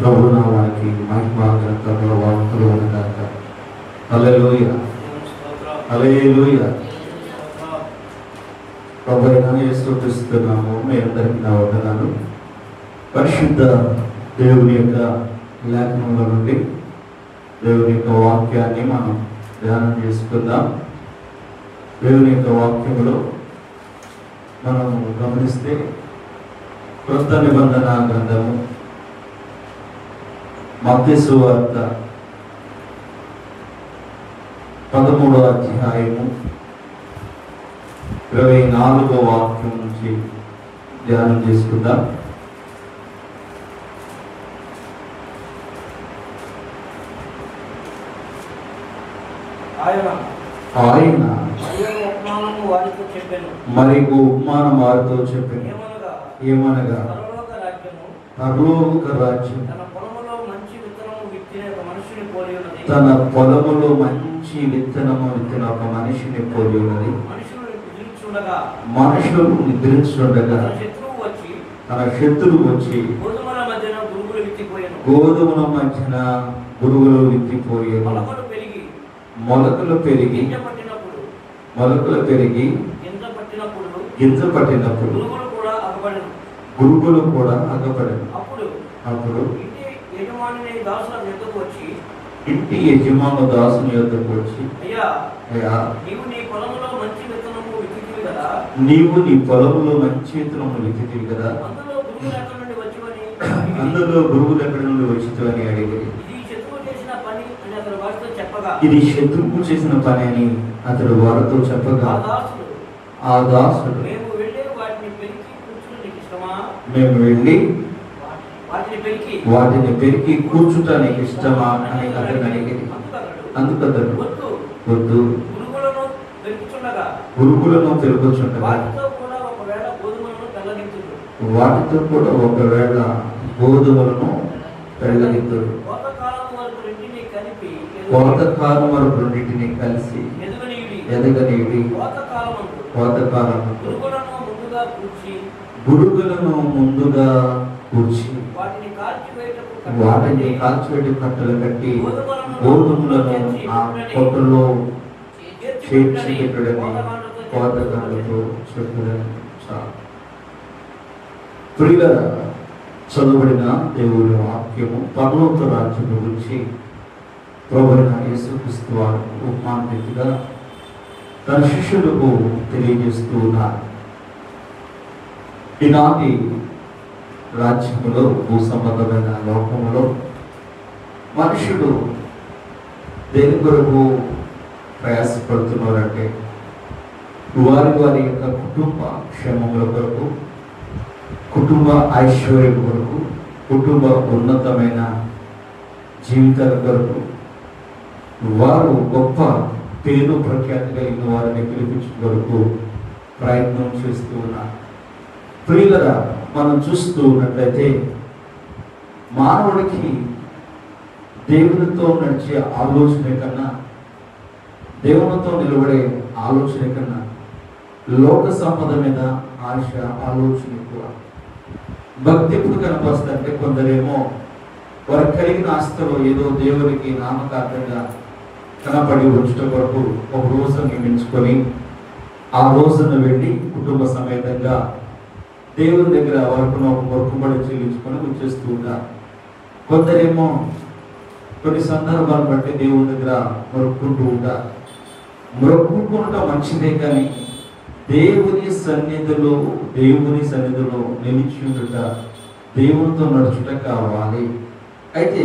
ప్రభు నామానికి మహిమ ఘనత ప్రభావం కలుగునుగాక. హల్లెలూయా, హల్లెలూయా. ప్రభువైన యేసుక్రీస్తు నామమున మీ అందరికీ నా వందనాలు. పరిశుద్ధ దేవుని యొక్క లేఖనంలో నుండి దేవుని యొక్క వాక్యాన్ని మనం ధ్యానం చేసుకుందాం. దేవుని యొక్క వాక్యములో మనం గమనిస్తే క్రొత్త నిబంధన గ్రంథము మత్తయి సువార్త 13వ అధ్యాయము 24వ వాక్యం నుంచి ధ్యానం చేసుకుందాం. ఆయన మరి ఉపమానం వారితో చెప్పాను, ఏమనగా పరలోక రాజ్యం తన పొలములో మంచి విత్తనము విత్తిన ఒక మనిషిని పోలి ఉన్నది. మనుషులు నిద్రించుండగా తన శత్రువు వచ్చి గోధుమల మధ్యన గురుగులు విత్తిపోయాను. మొలకలు పెరిగి గింజ పట్టినప్పుడు గురుగులు కూడా అగపడను. అప్పుడు ఇంటి యజమాను దాసుని యొద్దకు వచ్చి, అయ్యా, నీవు నీ పొలములో మంచి విత్తనము విత్తితివి కదా, అందులో గురుగులు ఎక్కడి నుండి వచ్చిందని అడిగి, ఇది శత్రువు చేసిన పని అని అతడు వారితో చెప్పగా, ఆ దాసుడు మేము వెళ్ళి వాటిని పెరికి కూర్చుటానికి ఇష్టమా అని అతను అడిగింది. అందుకు అతడు, వద్దు, పురుగులను పెరుగుచుండగా వాటితో కూడా ఒకవేళ గోధుమలను పెళ్ళగిద్దుడు. కోతకాలం వరకు రెండింటిని కలిసి ఎదగనీయుడి. కోతకాలము గురుగులను ముందుగా కూర్చి వాటిని కాల్చివేటి కట్టలు కట్టి గోధుమలను ఆ కొట్టలో చేర్చి పెట్టడని కోతకాలతో చెప్పడం. ప్రియులారా, చదువుబడిన దేవుని వాక్యము పరలోక రాజ్యం గురించి ప్రభువైన యేసుక్రీస్తు వారు ఉపమానరీతిగా తన శిష్యులకు తెలియజేస్తూ ఉన్నారు. ఈనాటి రాజ్యములో, భూ సంబంధమైన లోకములో మనుషుడు దేని కొరకు ప్రయాసపడుతున్నారంటే వారి యొక్క కుటుంబ క్షేమముల కొరకు, కుటుంబ ఐశ్వర్యం కొరకు, కుటుంబ ఉన్నతమైన జీవితాల కొరకు, వారు గొప్ప పేరు ప్రఖ్యాతి కలిగిన వారిని పిలిపించే వరకు ప్రయత్నం చేస్తూ ఉన్నారు. ప్రియులరా, మనం చూస్తూ ఉన్నట్లయితే మానవుడికి దేవునితో నడిచే ఆలోచన కన్నా, దేవునితో నిలబడే ఆలోచన కన్నా లోక సంపద మీద ఆశ, ఆలోచన ఎక్కువ. భక్తి ఎప్పుడు కనపరుస్తుందంటే కొందరేమో వారు కలిగిన ఆస్తిలో ఏదో దేవునికి నామకార్థంగా కనపడి ఉంచడం వరకు ఒక రోజు నియమించుకొని ఆ రోజున వెళ్ళి కుటుంబ సమేతంగా దేవుని దగ్గర వరకు ఒక మొక్కుబడి చెల్లించుకొని వచ్చేస్తూ ఉంటారు. కొందరేమో కొన్ని సందర్భాలు బట్టి దేవుని దగ్గర మొక్కుకుంటూ ఉంటారు. మొక్కుకుంటూ మంచిదే, కానీ దేవుని సన్నిధిలో నిలిచి ఉండుట, దేవునితో నడుచుట కావాలి. అయితే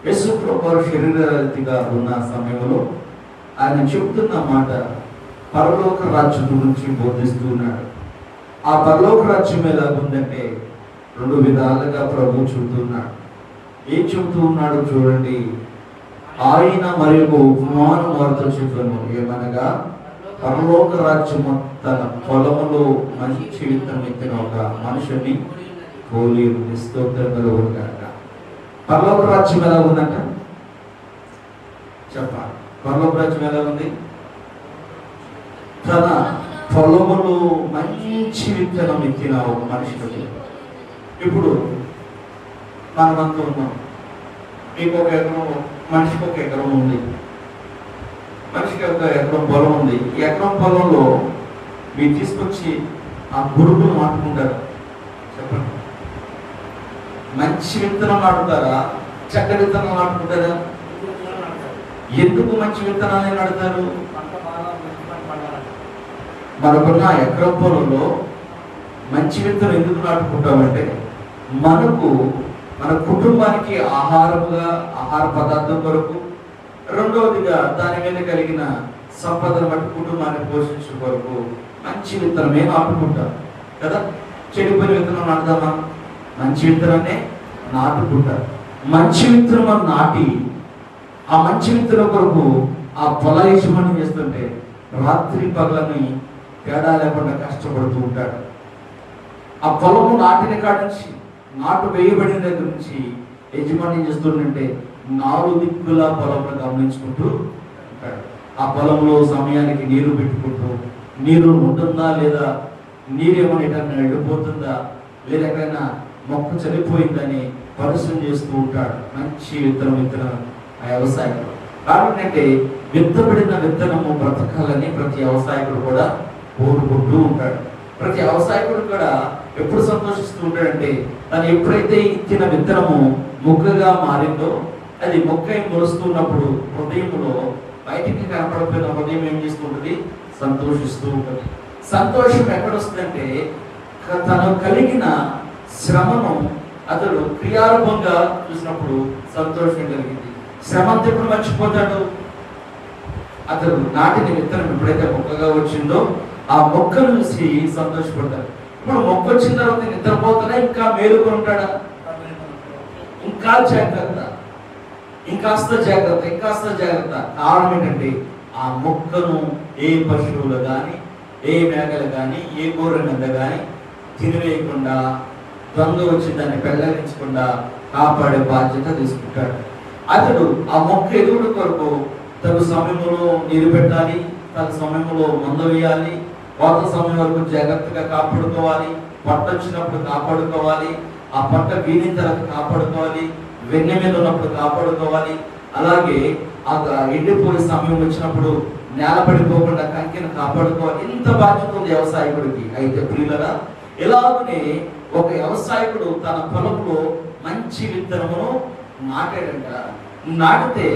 యేసు ప్రభువు శరీరరీతిగా ఉన్న సమయంలో ఆయన చెప్తున్న మాట పరలోక రాజ్యం గురించి బోధిస్తూ ఉన్నాడు. ఆ పరలోక రాజ్యం ఎలాగుందంటే రెండు విధాలుగా ప్రభు చెబుతున్నాడు. ఏం చెబుతూ ఉన్నాడు చూడండి. ఆయన మరి ఒక ఉపమానం వారితో చెప్పాను, ఏమనగా పరలోక రాజ్యము తన పొలములో మంచి విత్తనం ఎత్తిన ఒక మనుషుని పోలి స్తోత్రం కలుగునుగాక. పరలోక రాజ్యం ఎలా ఉందంట చెప్పాలి. పరలోక రాజ్యం ఎలా ఉంది? తన పొలములో మంచి విత్తనం ఎత్తిన ఒక మనుషుడు. ఇప్పుడు మనమంతా ఉన్నాం. మీకు ఒక ఎకరం, మనిషికి ఒక ఎకరం ఉంది, మనిషికి ఒక ఎకరం పొలం ఉంది. ఈ ఎకరం పొలంలో మీరు తీసుకొచ్చి ఆ గురుగులు నాటుకుంటారు. చెప్పండి, మంచి విత్తనం నాటుతారా, చెడ్డ విత్తనం నాటుకుంటారా? ఎందుకు మంచి విత్తనాన్ని నాటుతారు? మనకున్న ఎకరం పొలంలో మంచి విత్తనం ఎందుకు నాటుకుంటామంటే మన కుటుంబానికి ఆహారముగా, ఆహార పదార్థం కొరకు, రెండవదిగా దాని మీద కలిగిన సంపదను బట్టి కుటుంబాన్ని పోషించే కొరకు మంచి విత్తనమే నాటుకుంటాం కదా. చెడిపోయిన విత్తనం నాటుదామా? మంచి విత్తనాన్ని నాటుకుంటారు. మంచి విత్తనం నాటి ఆ మంచి విత్తనం కొరకు ఆ పొల యజమాని చేస్తుంటే రాత్రి పగలని తేడా లేకుండా కష్టపడుతూ ఉంటాడు. ఆ పొలము నాటిన కాడి నుంచి, నాటు వేయబడిన దగ్గర నుంచి యజమాని చేస్తుంటే 4 దిక్కుల పొలంలో గమనించుకుంటూ ఉంటాడు. ఆ పొలంలో సమయానికి నీరు పెట్టుకుంటూ, నీరు ఉంటుందా లేదా, నీరేమైనా ఎటన్నా వెళ్ళిపోతుందా లేదా ఎక్కడైనా మొక్క చనిపోయిందని పరిశ్రమ చేస్తూ ఉంటాడు. మంచి విత్తనం ఆ వ్యవసాయకుడు. కాబట్టి అంటే విత్తబడిన విత్తనము బ్రతకాలని ప్రతి వ్యవసాయకుడు కూడా కోరుకుంటూ ఉంటాడు. ప్రతి వ్యవసాయకుడు కూడా ఎప్పుడు సంతోషిస్తూ ఉంటాడంటే, తను ఎప్పుడైతే ఇచ్చిన విత్తనము మొక్కగా మారిందో, అది మొక్క మొలుస్తున్నప్పుడు హృదయంలో బయటికి కనపడకపోయిన హృదయం ఏం చేస్తుంటుంది? సంతోషిస్తూ ఉంటుంది. సంతోషం ఎక్కడొస్తుందంటే, తను కలిగిన శ్రమను అతడు క్రియారూపంగా చూసినప్పుడు సంతోషం కలిగింది. శ్రమ అంతా ఎప్పుడు మర్చిపోతాడు? అతడు నాటిన విత్తనం ఎప్పుడైతే మొక్కగా వచ్చిందో ఆ మొక్కను చూసి సంతోషపడతాడు. ఇప్పుడు మొక్క వచ్చిన తర్వాత నిద్రపోతాడా, ఇంకా మేలుకొని ఉంటాడా? ఇంకా జాగ్రత్త, ఇంకాస్త జాగ్రత్త, ఇంకాస్త జాగ్రత్త. కారణం ఏంటంటే, ఆ మొక్కను ఏ పశువులు కానీ, ఏ మేకలు కానీ, ఏ గొర్రె మంద కానీ తినివేయకుండా, దొంగ వచ్చి దాన్ని పెళ్ళగించకుండా కాపాడే బాధ్యత తీసుకుంటాడు. అతడు ఆ మొక్క ఎదుగుడు కొరకు తగు సమయంలో నీరు పెట్టాలి, తగు సమయంలో మందు వేయాలి, కోత సమయం వరకు జాగ్రత్తగా కాపాడుకోవాలి, పట్ట వచ్చినప్పుడు కాపాడుకోవాలి, ఆ పట్ట వీడిన తర్వాత కాపాడుకోవాలి, వెన్నె మీద ఉన్నప్పుడు కాపాడుకోవాలి, అలాగే ఆ ఎండిపోయే సమయం వచ్చినప్పుడు నేల పడిపోకుండా కంకిని కాపాడుకోవాలి. ఇంత బాధ్యత ఉంది వ్యవసాయకుడికి. అయితే ప్రియులరా, ఇలాగనే ఒక వ్యవసాయకుడు తన పొలంలో మంచి విత్తనమును నాటాడంట. నాటితే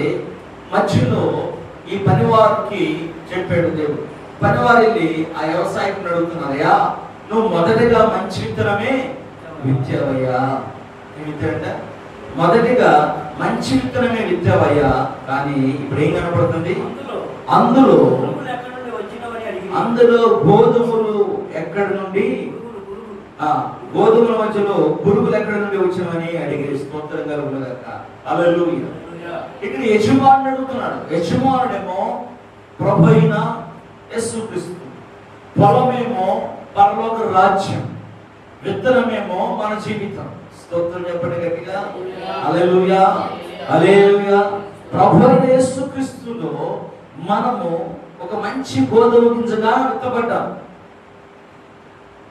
మధ్యలో ఈ పనివారికి చెప్పాడు దేవుడు. పనివారు వెళ్ళి ఆ వ్యవసాయకుని అడుగుతున్నారయ్యా, నువ్వు మొదటిగా మంచి విత్తనమే విత్తావయ్యా. విత్తాడంట, మొదటిగా మంచి విత్తనమే విత్తావయ్యా, కానీ ఇప్పుడు ఏం కనపడుతుంది? అందులో గోధుమలు ఎక్కడి నుండి, గోధుమల మధ్యలో పురుగులు ఎక్కడి నుండి వచ్చినవని అడిగే. స్తోత్రం కలుగుగాక. హల్లెలూయా. ఇక్కడ యజమానుడు అడుగుతున్నాడు. యజమానుడేమో ప్రభు అయిన యేసుక్రీస్తు, పొలమేమో పరలోక రాజ్యం, విత్తనమేమో మన జీవితం. స్తోత్రం చెప్పండి గట్టిగా. హల్లెలూయా, హల్లెలూయా. ప్రభు అయిన యేసుక్రీస్తులో మనము ఒక మంచి గోధుమ గింజగా విత్తబడ్డాం.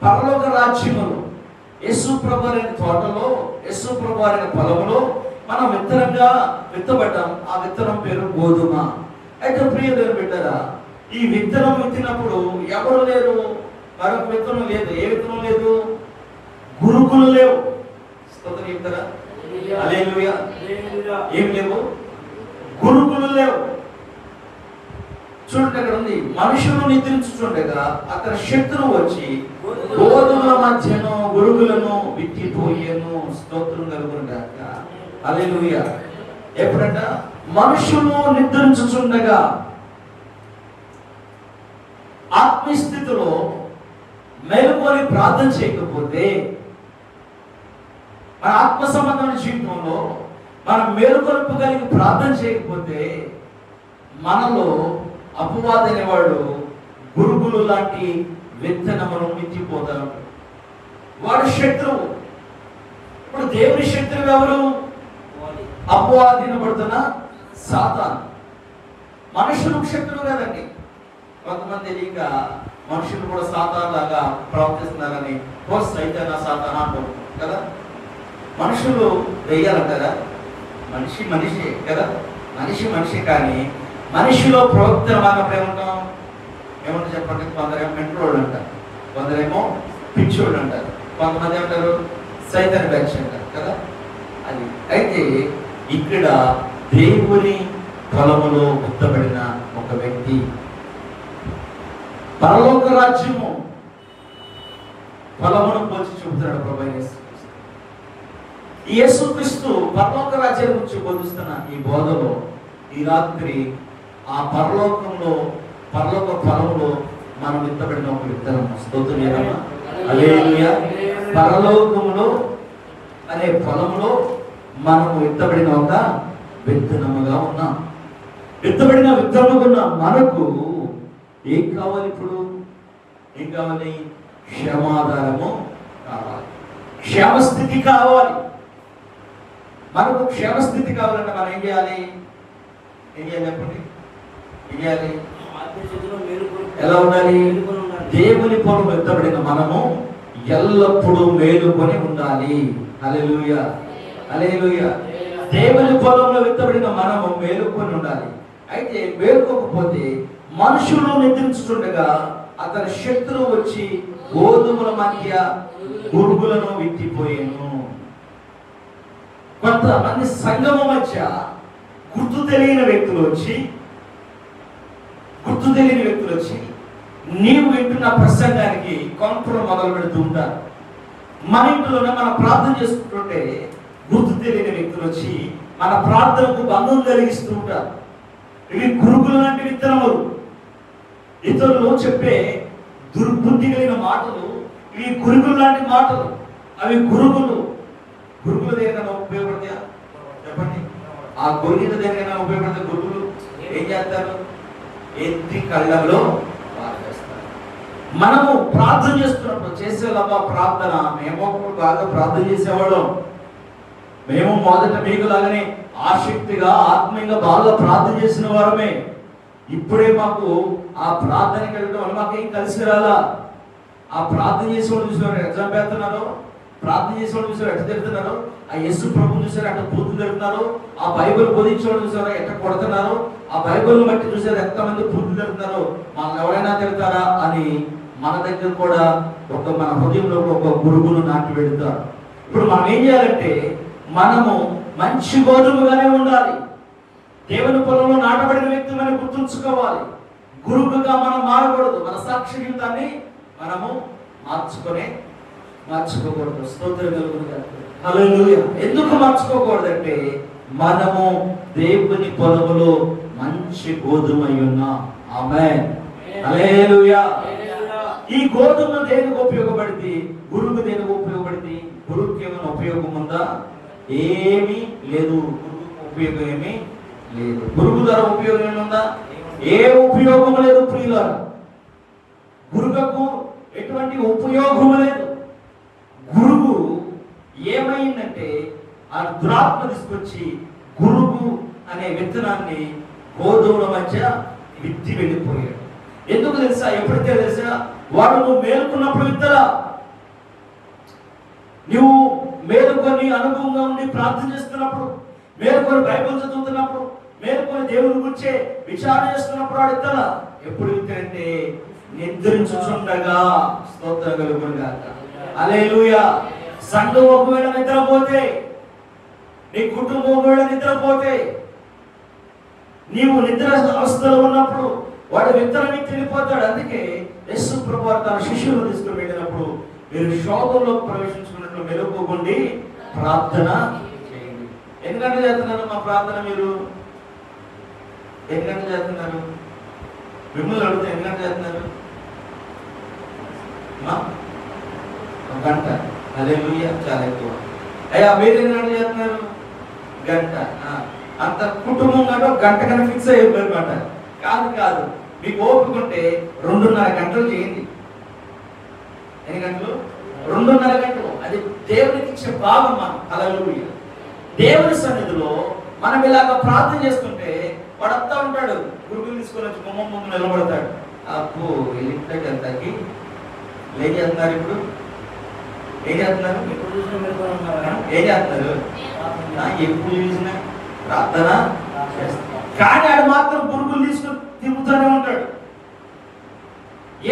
పరలోక రాజ్యములో యేసు ప్రభు అనే తోటలో, యేసు ప్రభు అనే పొలంలో మనం విత్తనంగా విత్తబడ్డాం. ఆ విత్తనం పేరు గోధుమ. అయితే ప్రియదేవుని బిడ్డలారా, ఈ విత్తనం విత్తినప్పుడు ఎవరు లేరు, మరొక విత్తనం లేదు. ఏ విత్తనం లేదు? గురుకులు లేవు. స్తోత్రం చెప్తారా? హల్లెలూయా. ఏం లేవు? గురుకులు లేవు. చూడండి, అక్కడ ఉంది, మనుషులు నిద్రించుచుండగా అక్కడ శత్రువు వచ్చి గోధుమల మధ్యను గురుగులను విట్టిపోయేను. స్తోత్రం కలుగుగాక. హల్లెలూయా. ఎప్పుడంట? మనుషులు నిద్రించుచుండగా, ఆత్మస్థితిలో మేలుకొని ప్రార్థన చేయకపోతే, మన ఆత్మ సంబంధమైన జీవితంలో మనం మేలుకొలుపు కలిగి ప్రార్థన చేయకపోతే, మనలో అపవాది అనేవాడు గురుగులు లాంటి విత్తనములను విత్తిపోతాడు. వాడు శత్రువు. ఇప్పుడు దేవుని శత్రువు ఎవరు? అపవాదినబడుతున్న సాతాను. మనుషులకు శత్రువు కదండి. కొంతమంది తెలియక మనుషులు కూడా సాతాను లాగా ప్రవర్తిస్తున్నారని, సైతానా సాతానా అంటారు కదా. మనుషులు వెయ్యాలంటారా? మనిషి మనిషి కదా, మనిషి కానీ మనిషిలో ప్రవర్తన మాత్రం ఏమంటాం? ఏమంటారు చెప్పండి? కొందరేమో మెంటరోళ్ళు అంటారు, కొందరేమో పిచ్చోళ్ళు అంటారు, కొంతమంది ఏమంటారు సైతాన్ బ్యాచ్ అంటారు కదా. అది అయితే ఇక్కడ దేవుని పొలములో ఉత్తబడిన ఒక వ్యక్తి పరలోక రాజ్యము పొలమును పోల్చి చూపుతున్నాడు ప్రభు యేసుక్రీస్తు. పరలోక రాజ్యం గురించి బోధిస్తున్న ఈ బోధలో ఈ రాత్రి ఆ పరలోక పొలములో మనం విత్తబడిన ఒక విత్తనము. స్తోత్రం చేద్దామా? హల్లెలూయా. పరలోకములో అనే పొలంలో మనము విత్తబడిన ఒక విత్తనముగా ఉన్నాం. విత్తబడిన విత్తనముగా ఉన్న మనకు ఏం కావాలి? ఇప్పుడు ఏం కావాలి? క్షేమాధారము కావాలి, క్షేమస్థితి కావాలి. మనకు క్షేమస్థితి కావాలంటే మనం ఏం చేయాలి? చెప్పండి, ఏం చేయాలి? ఎలా ఉండాలి? దేవుని పొలం ఎత్తబడిన మనము ఎల్లప్పుడూ మేలుకొని ఉండాలి. హల్లెలూయా, హల్లెలూయా. దేవుని పొలంలో ఎత్తబడిన మనము మేలుకొని ఉండాలి. అయితే మేలుకోకపోతే మనుషులు నిద్రించుతుండగా అతని శత్రువు వచ్చి గోధుమల మధ్య గురుగులను విత్తిపోయాను. కొంతమంది సంగమం మధ్య గుర్తు తెలియని వ్యక్తులు వచ్చి నీవు వింటున్న ప్రసంగానికి కౌంటర్ మొదలు పెడుతూ ఉంటారు. మన ఇంట్లోనే మనం ప్రార్థన చేసుకుంటుంటే గుర్తు తెలియని వ్యక్తులు వచ్చి మన ప్రార్థనకు భంగం కలిగిస్తూ ఉంటారు. ఇవి గురుగులు లాంటి విత్తనములు. ఇతరులు చెప్పే దుర్బుద్ధి కలిగిన మాటలు ఇవి గురుగులు లాంటి మాటలు. అవి గురుగులు దేనికైనా ఉపయోగపడతాయా? చెప్పండి. ఆ గురుగులు దేనికైనా ఉపయోగపడితే గురుగులు ఏం చేస్తారు? ఎత్తి కళ్ళలో పారేస్తారు. మనము ప్రార్థన చేస్తున్నప్పుడు చేసేలాగా ప్రార్థన మేము బాగా ప్రార్థన చేసేవాళ్ళం. మేము మొదట మీకు లాగానే ఆసక్తిగా ఆత్మీయంగా బాగా ప్రార్థన చేసిన వారమే. ఇప్పుడే మాకు ఆ ప్రార్థనకి వెళ్ళడం వల్ల మాకేం కలిసి రాలా. ఆ ప్రార్థన చేసేవాళ్ళు చూసేవారు ఎట్లా చంపేస్తున్నారో, ప్రార్థన చేసేవాళ్ళు చూసారు ఎట్లా తిడుతున్నారో, ఆ యేసు ప్రభు చూసారు ఎట్లా బూతులు తిడుతున్నారు, ఆ బైబిల్ బోధించేవాళ్ళు చూసారు ఎట్లా కొడుతున్నారు, ఆ బైబిల్ బట్టి చూసారు ఎంతమంది బూతులు తిడుతున్నారు, మనల్ని ఎవరైనా తిడతారా అని మన దగ్గర కూడా మన హృదయంలో ఒక గురుగును నాటి పెడతారు. ఇప్పుడు మనం ఏం చేయాలంటే మనము మంచి గోధుమగానే ఉండాలి. దేవుని పొలంలో నాటబడిన వ్యక్తి మనం గుర్తుంచుకోవాలి. గురువుగా మనం మారకూడదు. మన సాక్షి జీవితాన్ని మనము మార్చుకోకూడదు. స్తోత్రం కలుగునుగాక. హల్లెలూయా. ఎందుకు మార్చుకోకూడదంటే మనము దేవుని పొలములో మంచి గోధుమై ఉన్నాం. ఆమేన్, హల్లెలూయా. ఈ గోధుమ దేనికి ఉపయోగపడింది? గురువుకు దేనికి ఉపయోగపడింది? గురువుకి ఏమైనా ఉపయోగం ఉందా? ఏమీ లేదు. గురువుకు ఉపయోగం ఏమీ లేదు. గురువు ద్వారా ఉపయోగం ఏముందా? ఏ ఉపయోగం లేదు ప్రియులారా. గురువుకు ఎటువంటి ఉపయోగం లేదు. గురువు ఏమైందంటే ఆ దురాత్మ తీసుకొచ్చి గురువు అనే విత్తనాన్ని గోధుమల మధ్య విత్తి వెళ్ళిపోయాడు. ఎందుకు తెలుసా? ఎప్పుడైతే తెలుసా? వాడు నువ్వు మేలుకున్నప్పుడు విత్తలా. నువ్వు మేలుకొని అనుభవంగా ఉండి ప్రార్థన చేస్తున్నప్పుడు, మేలుకొని బైబిల్ చదువుతున్నప్పుడు, మేలుకొని దేవుని గురించి విచారణ చేస్తున్నప్పుడు వాడు విత్తలా. ఎప్పుడు విత్తాడంటే నిద్రించుచుండగా. స్తోత్రం కలుగునుగాక. హల్లెలూయా. సంఘం ఒకవేళ నిద్రపోతే, నీ కుటుంబం ఒకవేళ నిద్రపోతే, నీవు నిద్ర అవస్థలో ఉన్నప్పుడు వాడు విత్తనం విత్తి వెళ్ళిపోతాడు. అందుకే యేసు ప్రభువు తన శిష్యులను తీసుకుని వెళ్ళినప్పుడు మీరు శోధంలో ప్రవేశించుకున్నట్లు మెలుగుకోండి, ప్రార్థన చేయండి. ఎన్ని గంటలు చేస్తున్నారు మా ప్రార్థన? మీరు ఎన్ని గంటలు చేస్తున్నారు? మిమ్మల్ని అడుగుతా, ఎన్ని గంటలు చేస్తున్నారు? ఒక గంట. హల్లెలూయా. చాలా ఎక్కువ. అయ్యా మీరు ఎన్ని గంటలు చేస్తున్నారు? గంట. అంత కుటుంబం కాదు గంట కన్నా ఫిక్స్ అయిపోయారు మాట. కాదు, మీకు ఓపిక ఉంటే 2.5 గంటలు చేయండి. ఎన్ని గంటలు? 2.5 గంటలు. అది దేవునికి ఇచ్చే భాగం మనం. హల్లెలూయా. దేవుని సన్నిధిలో మనం ఇలాగ ప్రార్థన చేస్తుంటే వాడు వస్తా ఉంటాడు, గురుగులు తీసుకొని వచ్చి గుమ్మం ముందు నిలబడతాడు. అప్పు ఇంట్లోకి వెళ్తాకి లేచేస్తున్నారు. ఇప్పుడు ఏం చేస్తున్నారు? ఏం చేస్తున్నారు? ఎప్పుడు చూసినా ప్రార్థన కానీ ఆడు మాత్రం పురుగులు తీసుకుని తిరుగుతూనే ఉంటాడు.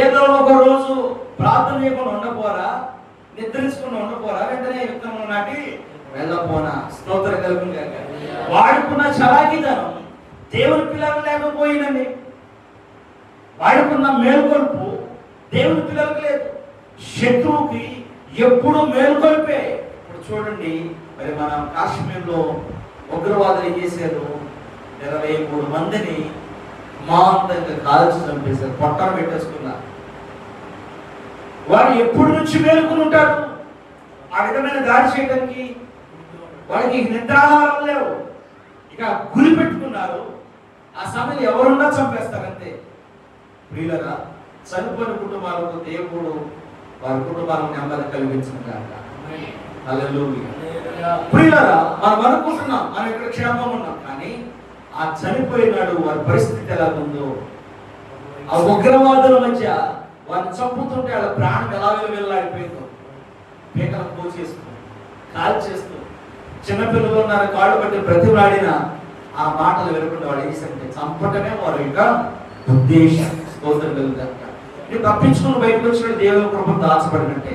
ఏదో ఒక రోజు ప్రార్థన చేయకుండా ఉండపోరా, నిద్రించకుండా ఉండపోరా, వెంటనే విత్తనం నాటి వెళ్ళపోనా. స్తోత్రం కలుగును గాక. వాడుకున్న చలాకిదనం దేవుని పిల్లలు లేకపోయిందండి. వాడుకున్న మేలుకొల్పు దేవుని పిల్లలకు లేదు. శత్రువుకి ఎప్పుడు మేలుకొల్పే. ఇప్పుడు చూడండి, మరి మన కాశ్మీర్లో ఉగ్రవాదులు ఏం చేశారు? 23 మందిని మాంతంగా కాల్చి చంపేశారు, పొట్టన పెట్టేసుకున్నారు. వారు ఎప్పుడు నుంచి మేలుకుని ఉంటారు ఆ విధమైన దాడి చేయడానికి? వాడికి నిద్రాహారం లేవు, ఇక గురి పెట్టుకున్నారు. ఆ సమయంలో ఎవరున్నా చంపేస్తారు అంతే. ప్రియులరా, చనిపోయిన కుటుంబాలకు దేవుడు వారి కుటుంబాలకు నెమ్మది కలిగించిన కాక. హల్లెలూయా. ప్రియులరా, మనం అనుకుంటున్నాం మనం ఇక్కడ క్షేమంగా ఉన్నాం, కానీ ఆ చనిపోయినాడు వారి పరిస్థితి ఎలా ఉందో, ఆ ఉగ్రవాదుల మధ్య వారిని చంపుతుంటే వాళ్ళ ప్రాణం ఎలా వెళ్ళాడిపోయిందో, పీకలు పోసేస్తూ కాల్ చేస్తూ, చిన్నపిల్లలు ఉన్నారు కాళ్ళు పట్టి ప్రతివాడిన ఆ మాటలు వినకుండా వాడు ఏసంటే చంపటమే వారి యొక్క ఉద్దేశం. స్తోత్రం కలుగుతారు. నువ్వు తప్పించుకుని బయటకు వచ్చిన దేవుని కృప దాచబడినట్టే.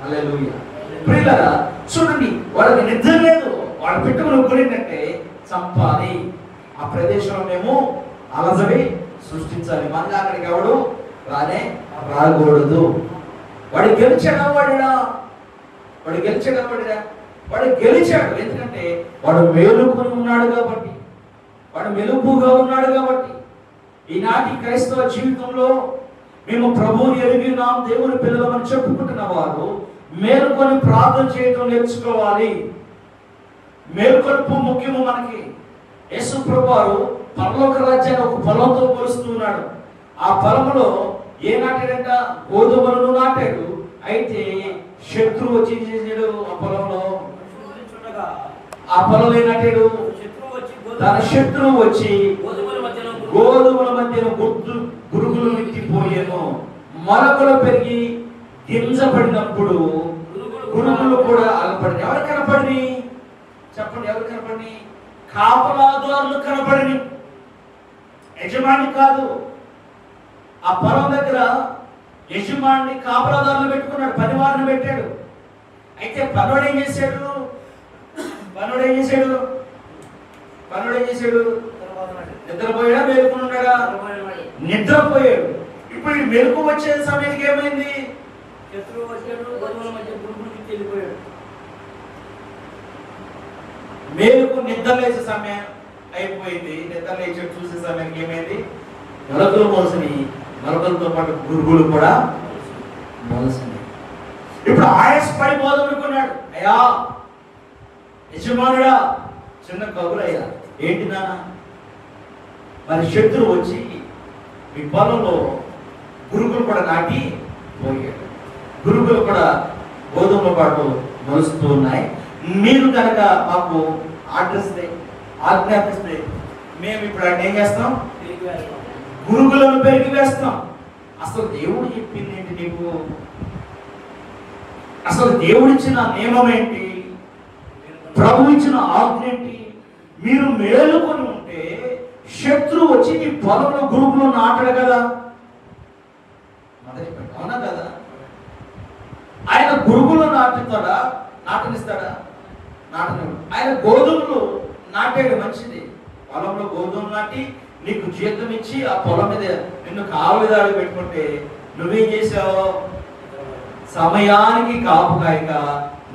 హల్లెలూయా. ప్రియులారా, చూడండి, వాళ్ళకి నిద్ర లేదు. వాళ్ళు పెట్టుకుని గురిందంటే చంపాలి, ఆ ప్రదేశంలో మేము అలజడి సృష్టించాలి, మనకి అక్కడికి ఎవడు రాకూడదు. వాడు గెలిచాడా? వాడు గెలిచాడు. ఎందుకంటే వాడు మేలుకొని ఉన్నాడు కాబట్టి, వాడు మెలుపుగా ఉన్నాడు కాబట్టి. ఈనాటి క్రైస్తవ జీవితంలో మేము ప్రభువుని ఎరిగినాం, దేవుని పిల్లలమని చెప్పుకుంటున్న వారు మేలుకొని ప్రార్థన చేయడం నేర్చుకోవాలి. మేలుకొల్పు ముఖ్యము మనకి. యేసు ప్రభు వారు పరలోక రాజ్యాన్ని ఒక పొలంతో పోలుస్తూ ఉన్నాడు. ఆ పొలంలో ఏ నాటాడంట? గోధుమలను నాటాడు. అయితే శత్రువు వచ్చి చేసాడు ఆ పొలంలో. ఆ పొలంలో ఏ నాటాడు? తన శత్రువు వచ్చి గోధుమల మధ్యన గురుగులు ఎత్తిపోయాను. మొలకలు పెరిగి గింజపడినప్పుడు గురుగులు కూడా అలపడి. ఎవరు కనపడి? చెప్పండి, ఎవరు కనపడి? కాపలాదారులు కనపడిని, యజమాని కాదు. ఆ పొలం దగ్గర యజమాని కాపలాదారులు పెట్టుకున్నాడు, పనివారిని పెట్టాడు. అయితే పనుడు ఏం చేశాడు? నిద్రపోయాడా? మేలుకుని ఉన్నాడా? నిద్రపోయాడు. ఇప్పుడు ఈ మెలకు వచ్చే సమయానికి ఏమైంది? మేలుకు నిద్ర లేచే సమయం అయిపోయింది. నిద్ర లేచి చూసే సమయానికి ఏమైంది? మొలకలు మొలసినాయి. మొలకలతో పాటు గురుగులు కూడా మొలసినాయి. ఇప్పుడు ఆయస్పై బోధనుకున్నాడు. అయ్యా యజమానుడా, చిన్న కబురయ్యా, ఏంటి నాన్న? మరి శత్రువు వచ్చి మీ పొలంలో గురుగులు కూడా నాటి పోయాడు. గురుగులు కూడా గోధుమల పాటు మొలుస్తూ ఉన్నాయి. మీరు కనుక మాకు ఆజ్ఞాపిస్తే మేము ఇప్పుడు అంటే ఏం చేస్తాం? గురుగులను పెరిగి వేస్తాం. అసలు దేవుడు చెప్పింది ఏంటి నీకు? అసలు దేవుడిచ్చిన నియమం ఏంటి? ప్రభు ఇచ్చిన ఆజ్ఞ ఏంటి? మీరు మేలుకొని ఉంటే శత్రువు వచ్చి మీ పొలంలో గురుగులు నాటాడు కదా, అవునా కదా? ఆయన గురుగులు నాటుతాడా? నాటనిస్తాడా? నాటనివ్వడు. ఆయన గోధుమలు నాటాడు, మంచిది. పొలంలో గోధుమలు నాటి నీకు జీతం ఇచ్చి ఆ పొలం మీద నిన్ను కాలుదాడు పెట్టుకుంటే నువ్వేం చేసావు? సమయానికి కాపు కాయక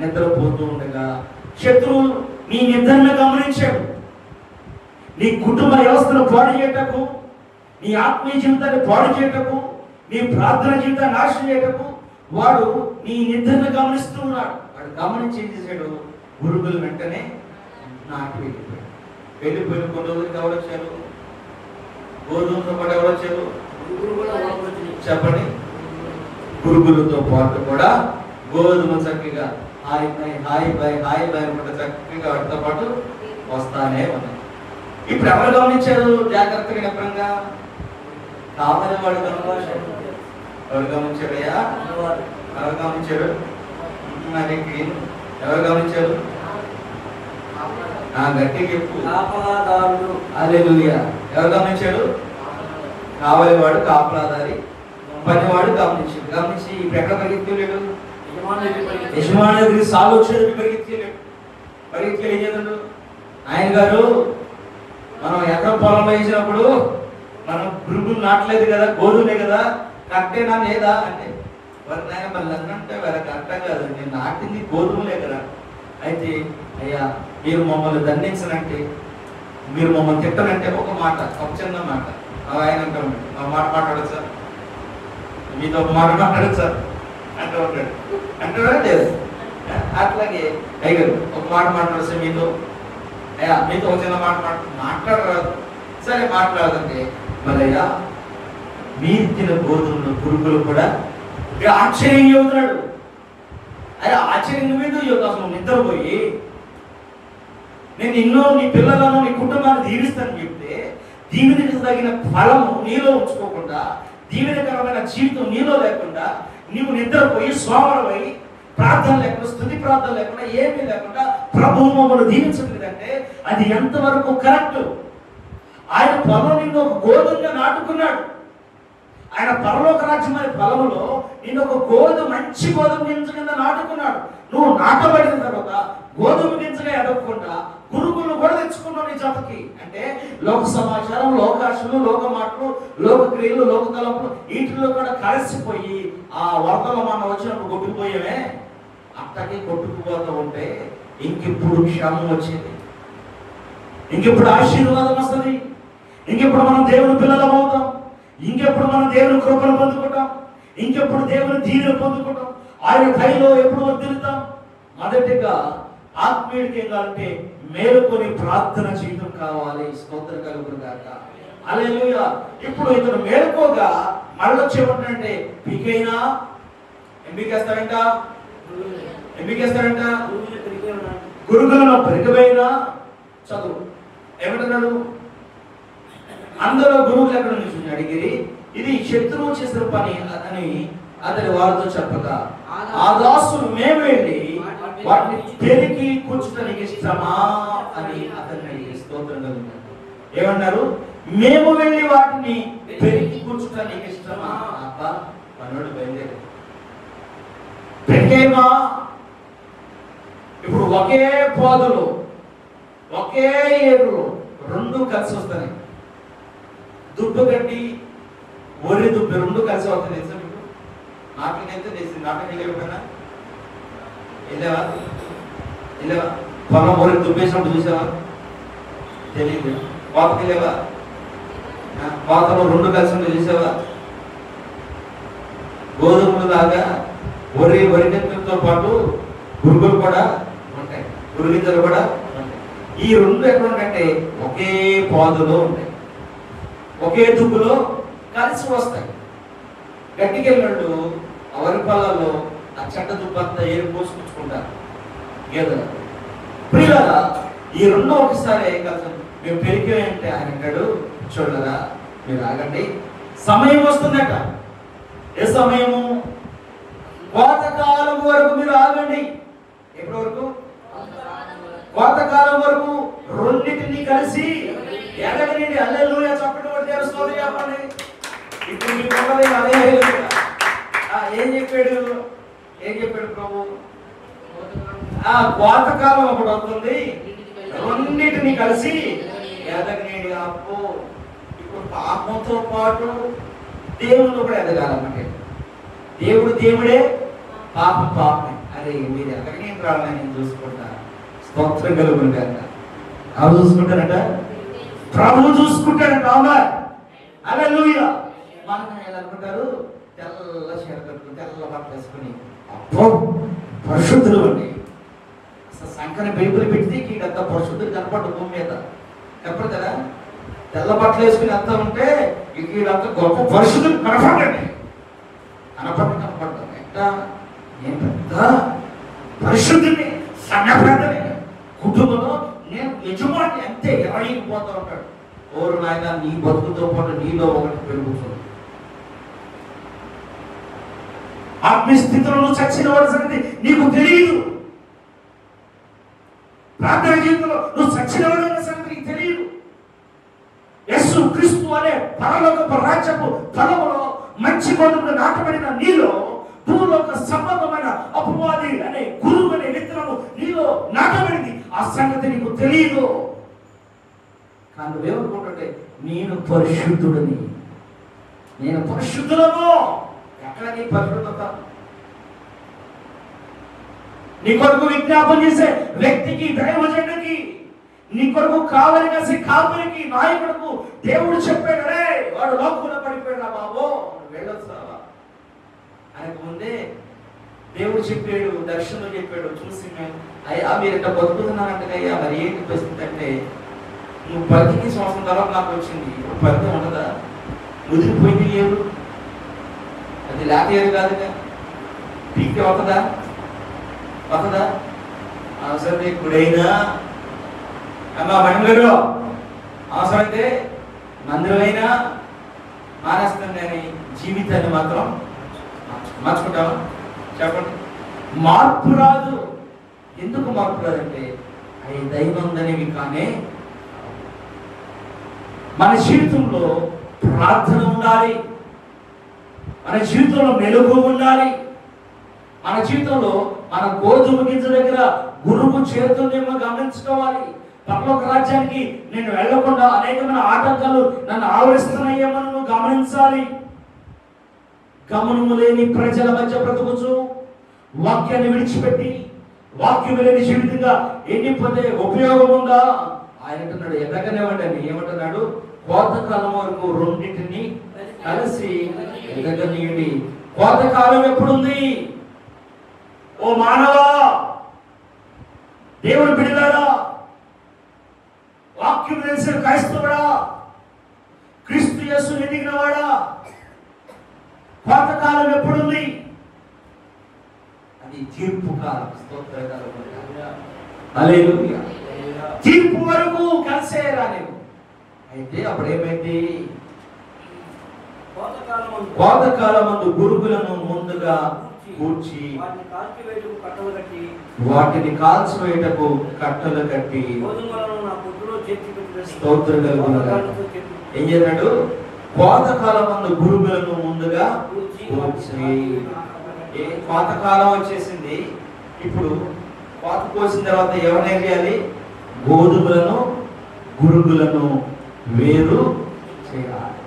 నిద్రపోతూ ఉండగా శత్రువు నీ నిద్రను గమనించాడు. నీ కుటుంబ వ్యవస్థను పాడు చేయటకు, నీ ఆత్మీయ జీవితాన్ని పాడు చేయటకు, నీ ప్రార్థన జీవితాన్ని నాశనం చేయటకు వాడు నీ నిద్రను గమనిస్తూ ఉన్నాడు. వాడు గమనించి ఏం చేశాడు? గురుగులు వెంటనే నాటి వెళ్ళిపోయిన కొన్ని రోజులకి ఎవరు వచ్చారు? గోధుమతో పాటు ఎవరు వచ్చారు? చెప్పండి. గురుగులతో పాటు కూడా గోధుమ చక్కగా హాయ్ బాయ్ అనుకుంటే చక్కగా వాటితో పాటు వస్తానే ఉన్నాయి. ఇప్పుడు ఎవరు గమనించారు? జాగ్రత్తగా నిపుణంగా కావాలి వాడు గమనించాడు. ఎవరు గమనించాడయ్యా? ఎవరు గమనించాడు? మరి ఎవరు గమనించారు? గట్టిగా చెప్పు. హల్లెలూయా. ఎవరు గమనించాడు? కావలివాడు, కాపలాదారి, పనివాడు గమనించి ఇప్పుడు ఎక్కడ పరిగెత్తులేడు? యజమాని దగ్గరికి సాగు వచ్చేది పరిగెత్తులేడు. ఏం చేద్దాడు ఆయన గారు? మనం ఎకరం పొలంలో వేసినప్పుడు మనం పురుగులు నాటలేదు కదా, గోధుమే కదా, కట్టేనా లేదా అంటే వారి నాయన మళ్ళీ అన్నంటే వారికి అర్థం కాదు, నేను నాటింది గోధుమలే కదా. అయితే అయ్యా మీరు మమ్మల్ని దండించనంటే, మీరు మమ్మల్ని తిట్టనంటే ఒక మాట, ఒక చిన్న మాట ఆయన అంటాడు, ఆ మాట మాట్లాడదు సార్, మీతో ఒక మాట మాట్లాడదు సార్ అంటూ ఉంటాడు. అంటాడా లేదు? అట్లాగే అయ్యారు ఒక మాట మాట్లాడు సార్ మీతో, అయ్యా మీతో ఒక చిన్న మాట మాట్లాడరాదు. సరే మాట్లాడదంటే మళ్ళీ అయ్యా మీరు తిన గోధుమలు పురుగులు కూడా ఆశ్చర్యం చెబుతున్నాడు. అయ్యా ఆశ్చర్యం మీద అసలు నిద్రపోయి నేను నిన్ను, నీ పిల్లలను, నీ కుటుంబాన్ని దీవిస్తానని చెప్తే దీవెనకు తగిన ఫలము నీలో ఉంచుకోకుండా, దీవెనకరమైన జీవితం నీలో లేకుండా నీవు నిద్రపోయి సోమరమై ప్రార్థన లేకుండా, స్తుతి ప్రార్థన లేకుండా, ఏమీ లేకుండా ప్రభువు మమ్మల్ని దీవించలేదంటే అది ఎంతవరకు కరెక్ట్? ఆయన పొలం నిన్ను ఒక గోధుమగా నాటుకున్నాడు. ఆయన పరలోక రాజ్యం అనే పొలంలో నిన్ను ఒక మంచి గోధుమ గింజ కింద నాటుకున్నాడు. నువ్వు నాటబడిన తర్వాత గోధుమ గింజగా ఎదగకుండా పురుగులు కూడా తెచ్చుకున్నావు నీ జతకి. అంటే లోక సమాచారం, లోకాశలు, లోక మాటలు, లోక క్రియలు, లోక తలంపులు వీటిలో కూడా కలిసిపోయి ఆ వరదలో మనం వచ్చినప్పుడు కొట్టుకుపోయామే, అట్టకి కొట్టుకుపోతూ ఉంటే ఇంకెప్పుడు క్షేమం వచ్చేది, ఇంకెప్పుడు ఆశీర్వాదం వస్తుంది, ఇంకెప్పుడు మనం దేవుని పిల్లలం అవుతాం, ఇంకెప్పుడు మనం దేవుని కృపను పొందుకుంటాం, ఇంకెప్పుడు దేవుని దీవెన పొందుకుంటాం, ఆయన దయలో ఎప్పుడు వర్ధిల్లుతాం. మొదటిగా ఆత్మీయుడికి ఏం కావాలంటే మేలుకొని ప్రార్థన జీవితం కావాలి. స్తోత్రం కలుగును గాక. హల్లెలూయా. ఇప్పుడు ఇతను మేలుకోగా మళ్ళొచ్చేమంటే పీకైనా ఎంపికేస్తాడంట, గురుగులను పెరిగిపోయినా చదువు ఏమంటున్నాడు? అందరూ గురువులు ఎక్కడ నుంచి అడిగిరి, ఇది శత్రువు చేసిన పని అని అతని వారితో చెప్పగా ఆ దాసులు మేము వెళ్ళి వాటిని పెరిగి కూర్చుటానికి ఇష్టమా అని అతన్ని స్తోత్రం కలుగుతారు. ఏమన్నారు? మేము వెళ్ళి వాటిని పెరిగి కూర్చుటానికి ఇష్టమా? అబ్బ మనోడు బయలుదేరి పెరిగేమా. ఇప్పుడు ఒకే పాదులు, ఒకే ఏరులో రెండు కలిసి వస్తాయి. దుబ్బు గడ్డి, ఒరి దుబ్బు రెండు కలిసి వస్తాయి. తెలుసా మీకు? నాటికైతే తెలిసింది. నాటకి వెళ్ళిపోయినా వెళ్ళావా? పొలం ఒరి దుబ్బేసినప్పుడు చూసావా? తెలియదు. కోతకి వెళ్ళావా? కోతలో రెండు కలిసి ఉంటే చూసావా? గోధుమలు లాగా వరి గంతులతో పాటు గురుగులు కూడా ఉంటాయి, గురుగింజలు కూడా ఉంటాయి. ఈ రెండు ఎక్కడ ఉంటాయంటే ఒకే పాదులో ఉంటాయి, ఒకే దుబ్బులో కలిసి వస్తాయి. గట్టికెళ్ళినట్టు ఆ వరి పొలాల్లో ఆ చెట్ట దుబ్బంతా ఏరు పోసుకుంటారు గేదెలు. ప్రియులారా, ఈ రెండు ఒకసారి కలిసి మేము పెరిగాయంటే ఆయన అంటాడు, చూడరా మీరు ఆగండి, సమయం వస్తుందట. ఏ సమయము? కోతకాలం వరకు మీరు ఆగండి. ఎప్పటి వరకు? కోతకాలం వరకు రెండింటిని కలిసి ఎదగనండి. హల్లెలూయా. చెప్పండి, ఒకటి తెలుస్తుంది చెప్పండి. ఇప్పుడు మీకు ఉన్నది అదే. ఏం చెప్పాడు ప్రభు? కోతకాలం ఒకటి వస్తుంది, రెండింటిని కలిసి ఎదగనేది. అప్పు ఇప్పుడు పాపంతో పాటు దేవుడు కూడా ఎదగాలన్నమాట. దేవుడు దేవుడే, పాపం పాపమే. అరే మీరు ఎదగనేది రావాలని నేను చూసుకుంటా. స్తోత్రం కలుగును గాక. ఎవరు చూసుకుంటారట? ప్రభు చూసుకుంటాడట. అవునా? హల్లెలూయా. మనం ఎలా అనుకుంటారు? తెల్ల చీర కట్టుకుని, తెల్ల బట్టలు వేసుకుని, అబ్బో పరిశుద్ధులు అండి. అసలు సంకన బైబిల్ పెడితే ఇంకంత పరిశుద్ధులు కనపడ్డ భూమి మీద చెప్పరు కదా. తెల్ల బట్టలు వేసుకుని అంతా ఉంటే వీళ్ళంతా గొప్ప పరిశుద్ధులు కనపడండి. కనపడ్డాం ఎట్లా? నేను పెద్ద పరిశుద్ధిని, సంఘప్రదని, కుటుంబంలో నేను యజమాని అంతే ఎరగిపోతూ ఉంటాడు. ఓరు నాయన, నీ బతుకుతో పాటు నీలో ఒకటి పెరుగుతుంది. ఆత్మీయస్థితిలో నువ్వు చచ్చిన వాడి సంగతి నీకు తెలియదు. ప్రార్థన జీవితంలో నువ్వు చచ్చిన వాడి సంగతి నీకు తెలియదు. యేసు క్రీస్తు అనే పరలోకపు రాజ్యపు ఫలములో మంచి గోధుమలు నాటబడిన నీలో భూలోక సంబంధమైన అపవాది అనే గురువు అనే విత్తనము నీలో నాటబడింది. ఆ సంగతి నీకు తెలియదు. కానీ నువ్వేమనుకుంటుంటే నేను పరిశుద్ధుడని, నేను పరిశుద్ధులను. ఎక్కడ నీ పరిశుద్ధత? నీ కొరకు విజ్ఞాపన చేసే వ్యక్తికి, దైవజనుడికి, నీ కొరకు కావలి కాసే కాపురికి, నాయకుడుకు దేవుడు చెప్పాడు, రే వాడు లోకంలో పడిపోయాడు బాబు, వెళ్ళొస్తావా? ఆయనకు ముందే దేవుడు చెప్పాడు, దర్శనంలో చెప్పాడు. చూసి మేము అయ్యా మీరు ఇట్లా బతుకుతున్నారంటే అయ్యా మరి ఏంటి పరిస్థితి అంటే, నువ్వు 10 సంవత్సరం తర్వాత నాకు వచ్చింది. ఇప్పుడు 10 ఉండదా? ముదిరిపోయింది ఏడు, అది లేకపోయేది కాదుగా, పీకి అవుతుందా? అవసరమైతే గుడైనా అమ్మా మణిగారు అవసరమైతే మందిరమైనా మానేస్తాం, కానీ జీవితాన్ని మాత్రం మార్చుకుంటామా? చెప్పండి. మార్పు రాదు. ఎందుకు మార్పు రాదంటే అవి దైవందనేవి కానీ మన జీవితంలో ప్రార్థన ఉండాలి, మన జీవితంలో మెలుగు ఉండాలి, మన జీవితంలో మన గోధుమ గింజ దగ్గర గురువు చేరుతుందేమో గమనించుకోవాలి. పరలోక రాజ్యానికి నేను వెళ్లకుండా అనేకమైన ఆటంకాలు నన్ను ఆవరిస్తున్నాయేమో నువ్వు గమనించాలి. గమనము లేని ప్రజల మధ్య బ్రతుకుచు వాక్యాన్ని విడిచిపెట్టి వాక్యం లేని జీవితంగా ఎండిపోతే ఉపయోగం ఉందా? ఆయన అంటున్నాడు ఎదగనివ్వండి అని. ఏమంటున్నాడు? కోతకాలం వరకు రెండింటిని కలిసి ఎదగనీయండి. కోతకాలం ఎప్పుడుంది? ఓ మానవా, దేవుడు బిడ్డలారా, వాక్యం తెలిసిన క్రైస్తవుడా, క్రీస్తు యేసును ఎదిగిన వాడా, కోతకాలం ఎప్పుడుంది? అది తీర్పు కాలం. హల్లెలూయా. తీర్పు వరకు కలిసే రాలేవు. అయితే అప్పుడు ఏమైంది? కోతకాలం మందు గురుగులను ముందుగా కూర్చి వాటిని కాల్చివేయటకు కట్టలు కట్టి స్తోత్రం కలుగునుగా. ఏం చేశాడు? కోతకాలం మందు గురుగులను ముందుగా కూర్చి. కోతకాలం వచ్చేసింది. ఇప్పుడు కోత కోసిన తర్వాత ఎవరిని చేయాలి? గోధుమలను గురుగులను వేరు చేయాలి.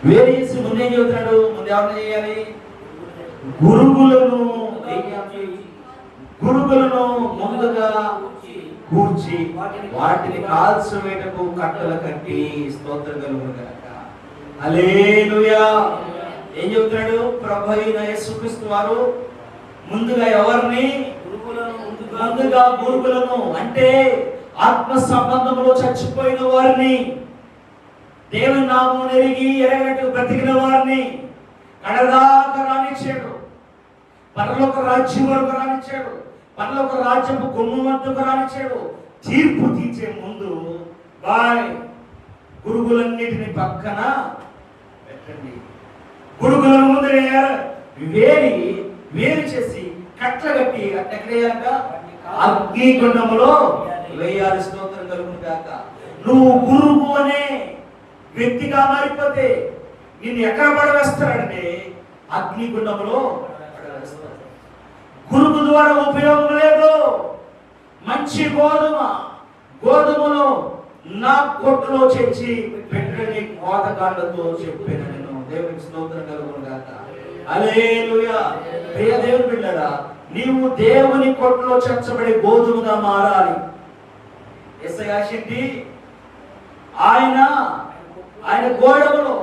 వేరు చేసి ముందేం చెబుతున్నాడు? ముందు ఎవరిని చేయాలి? గురుగులను ముందుగా కూర్చి వాటిని కాల్చివేయటకు కట్టలు కట్టి. స్తోత్రం కలుగునుగాక. హల్లెలూయా. ఏం చెబుతున్నాడు? ప్రభు అయిన యేసుక్రీస్తు వారు ముందుగా ఎవరిని? ముందుగా గురుగులను, అంటే ఆత్మ సంబంధంలో చచ్చిపోయిన వారిని, దేవుని నామం ఎరిగి ఎరగట్టు బ్రతికిన వారిని కడదాకా రానిచ్చాడు. పరలోక రాజ్యం వరకు రానిచ్చాడు. పరలోక రాజ్యపు గుమ్మం వద్దకు రానిచ్చాడు. తీర్పు తీర్చే ముందు గురుగులన్నిటిని పక్కన పెట్టండి. గురుగులను ముందు వేరు చేసి కట్టలు కట్టి ఎక్కడేయాక అగ్నిగుండములో వేయాలి. స్తోత్రం కలుగునుగాక. నువ్వు గురువు అనే వ్యక్తిగా మారిపోతే నిన్ను ఎక్కడ పడవేస్తారంటే అగ్నిగుండంలో పడవేస్తారు. గురువు ద్వారా ఉపయోగం లేదు. మంచి గోధుమలో నా కొట్టులో చేర్చి పెట్టని కోతకాండతో చెప్పాను నేను. దేవునికి స్తోత్రం కలుగునుగాక. హల్లెలూయా. ప్రియ దేవుని బిడ్డలారా, నీవు దేవుని కొట్టులో చేర్చబడి గోధుమగా మారాలి. యేసయ్య శక్తి ఆయన గోడములో,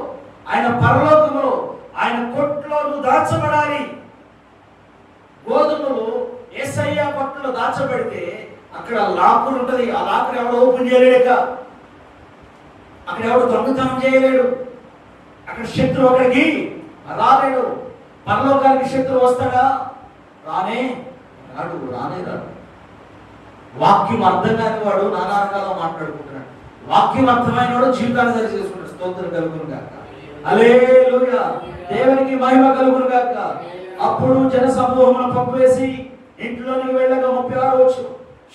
ఆయన పరలోకములో, ఆయన కొట్లో దాచబడాలి. గోధుమలు యేసయ్య కొట్లో దాచబడితే అక్కడ లాకులు ఉంటది. ఆ లాకులు ఎవడు ఓపెన్ చేయలేక, అక్కడ ఎవడు దొంగతనం చేయలేడు. అక్కడ శత్రువు అక్కడికి రాలేడు. పరలోకానికి శత్రువు వస్తాడా? రానే రాడు. వాక్యం అర్థం కాని వాడు నానా రకాల మాట్లాడుకుంటున్నాడు. వాక్యం అర్థమైన వాడు జీవితాన్ని సరి చేసుకుంటాడు. స్తోత్రం కలుగునుగాక. హల్లెలూయా, దేవునికి మహిమ కలుగును గాక. అప్పుడు జన సమూహమును పంపివేసి ఇంట్లోనికి వెళ్ళగా 36 వచ్చు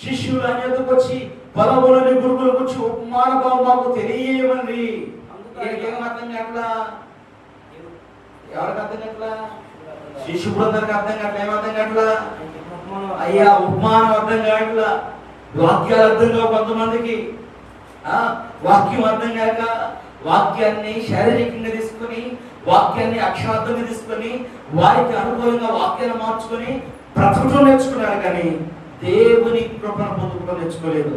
శిష్యులు ఆయన ఎదుకు వచ్చి పొలములని గురుకులకు వచ్చి ఉపమాన భావం మాకు తెలియమని. ఏం అర్థం కావట్లా? ఎవరికి అర్థం కావట్లా? శిశు బృందానికి అర్థం కావట్లా. ఏం అర్థం కావట్లా? అయ్యా ఉపమానం అర్థం కావట్లా, వాక్యాలు అర్థం కావు కొంతమందికి. వాక్యం అర్థం కాక వాక్యాన్ని శారీరకంగా తీసుకొని, వాక్యాన్ని అక్షరార్థంగా తీసుకొని, వారికి అనుకూలంగా వాక్యాన్ని మార్చుకొని బ్రతకటం నేర్చుకున్నారు, కానీ దేవుని కృపను పొందుకోవడం నేర్చుకోలేదు.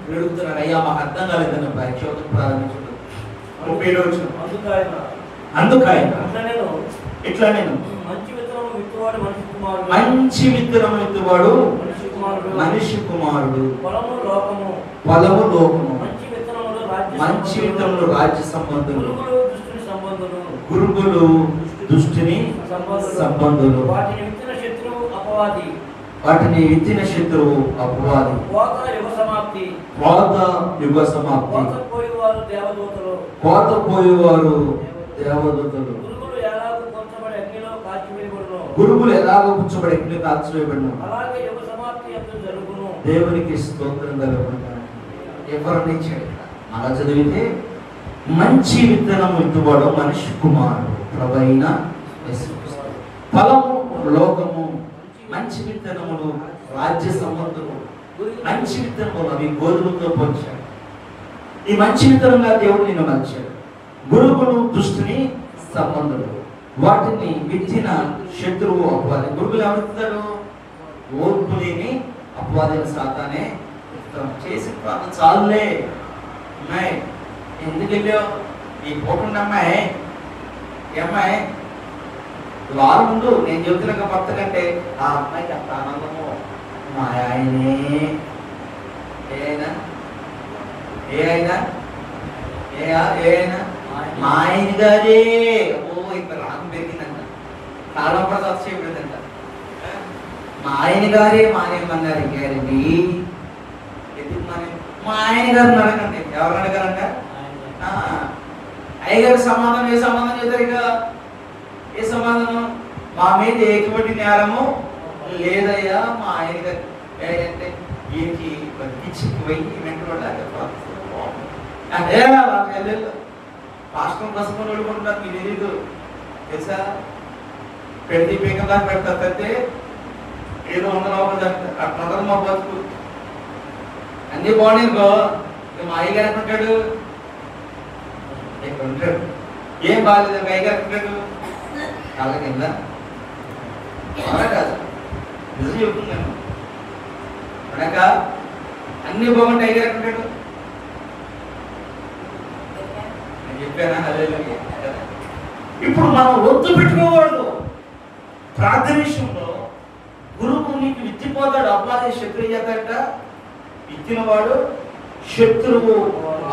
అడుగుతున్నారు, అయ్యా మాకు అర్థం కాలేదన్న పరీక్ష ప్రారంభించడం. అందుకాయన ఇట్లా నేను మంచి విత్తనము విత్తువాడు మనిషి కుమారుడు. పొలము లోకము, మంచి విత్తనములు రాజ్య సంబంధులు, గురుగులు దుష్టుని సంబంధులు, వాటిని విత్తిన శత్రువు అపవాది. కోత యుగ సమాప్తి, కోత పోయేవారు దేవదూతలు, గురుగులు ఎలాగో పుచ్చబడి అగ్నిలో కాల్చివేయబడును. దేవునికి స్తోత్రం కలుగును. ఎవరిని అలా చదివితే మంచి విత్తనం విత్తువాడు మనిషి కుమారుడు ప్రభువైన యేసుక్రీస్తు. ఫలము లోకము, మంచి విత్తనములు రాజ్య సంబంధులు. మంచి విత్తనములు అవి గోధుమతో పోల్చాడు. ఈ మంచి విత్తనంగా దేవుడు నిన్ను మలిచాడు. గురుగులు దుష్టుని సంబంధులు, వాటిని విత్తిన శత్రువు అపవాది. గురుగులు ఎవరిస్తాడు? ఓర్పు లేని అపవాది సాతానే చేసి ప్రార్థన చాలులే. అమ్మాయి ఎందుకు వెళ్ళావు? ఈ పోకుండా అమ్మాయి అమ్మాయి వారు ముందు నేను చెబుతున్నా భర్త కంటే ఆ అమ్మాయికి అంత ఆనందము. మా ఆయనే మా ఆయన గారే. ఓ ఇక్కడ రాగం పెరిగిందంట, కాలం ప్రసాద్ చేయబడిందంట. మా ఆయన గారే మానేమన్నారు గారండి. ఎందుకు మా ఆయన గారు అడగండి. ఎవరు అడగారంట? అయ్యగారు సమాధానం ఏ సమాధానం చెప్తారు? ఇక ఏ సమాధానం? మా మీద ఎటువంటి నేరము లేదయ్యా. మా ఆయన గారు అంటే ఈయనకి పిచ్చిపోయి అంటే రాష్ట్రం ప్రసంగం నడుకుంటున్నారు. మీరు తెలీదు తెలుసా? పెడితే పీకం దాకా పెడతారు, పెడితే ఏదో వందల అట్లా మా బతుకు అన్ని బాగున్నాయి. మా అయ్యగారు ఎక్కడుంటాడు? ఇక్కడ ఉంటాడు. ఏం బాగాలేదు మా అయ్యగారు ఎక్కడుంటాడు? కాళ్ళ కింద. అలా కాదు, నిజం చెప్తున్నాను. అనక అన్ని బాగుంటే అయ్యగారు ఎక్కడుంటాడు? నేను చెప్పానా? అదే ఇప్పుడు మనం ఒత్తు పెట్టుకోకూడదు. ప్రార్థన విషయంలో గురువు నీకు విత్తిపోతాడు, అపవాది శత్రువు చేస్తాడట. విత్తినవాడు శత్రువు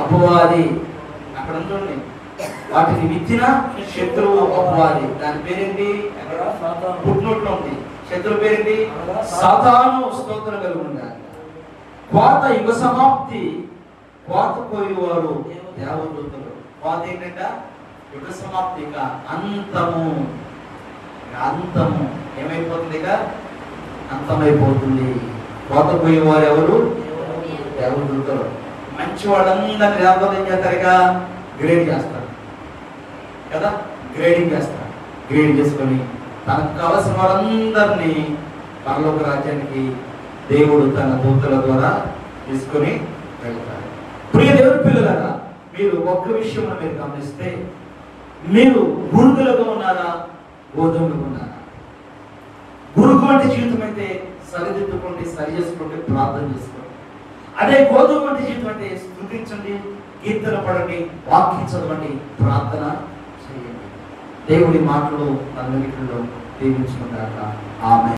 అపవాది. అక్కడ ఉంటుంది, వాటిని విత్తిన శత్రువు అపవాది. దాని పేరేంటి? పుట్టినోట్లో ఉంది. శత్రువు పేరేంటి? సాతాను. స్తోత్రం కలుగుతుంది. కోత యుగ సమాప్తి, కోత పోయేవారు దేవదూతలు. కోత ఏంటంట? యుగ సమాప్తి, ఇక అంతము. అంతము ఏమైపోతుంది? ఇక అంతమైపోతుంది. కోత పోయేవారు ఎవరు? దేవదూతలు. మంచి వాళ్ళందరినీ దేవదూతలు ఏం చేస్తారుగా? గ్రేడ్ చేస్తారు కదా, గ్రేడింగ్ చేస్తారు. గ్రేడ్ చేసుకొని తనకు కావలసిన వాళ్ళందరినీ పరలోక రాజ్యానికి దేవుడు తన దూతల ద్వారా తీసుకొని వెళ్తారు. ప్రియ దేవుని పిల్లలారా, మీరు ఒక్క విషయం మీరు గమనిస్తే, మీరు గురుగులుగా ఉన్నారా, గోధుమలుగా ఉన్నారా? గురుగు వంటి జీవితం అయితే సరిదిద్దుకోండి, సరి చేసుకోండి, ప్రార్థన చేసుకోండి. అదే గోధుమ వంటి జీవితం అంటే స్తుతించండి, కీర్తన పడండి, వాక్యం చదవండి, ప్రార్థన చేయండి. దేవుడి మాటలు అన్నిటిలో దీవించుకుంటాక ఆమె.